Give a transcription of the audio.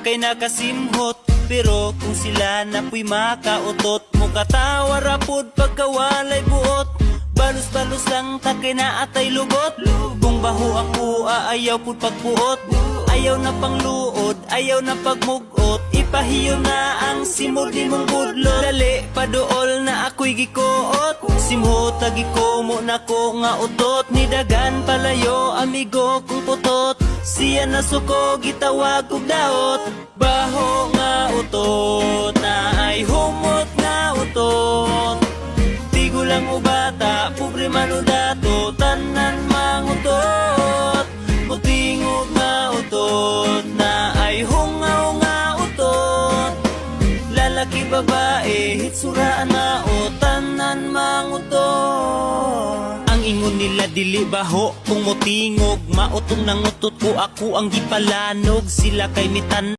kay nakasimhot. Pero kung sila na pu'y makautot, mukatawa rapod pagkawalay buot. Balos-balos lang takay na atay lubot. Kung baho ako ayaw pud pagbuot. Ayaw na pangluod, ayaw na pagmugot. Ipahiyo na ang simod ni mong budlot. Dali paduol na ako'y gikuot. Simhot agikomo na ko nga utot. Nidagan palayo amigo kong putot. Siya na suko gitawag kog daot. Baho nga utot na ay humot nga utot. Tigulang ubata, pobre manudato, tanan mangutot. Mutingog nga utot na ay hungaw nga utot. Lalaki babae, hitsuraan na o tanan mangutot. Ang ingon nila dili baho kung mutingog, mautong nangutot ko ako ang gipalanog. Sila kay mitan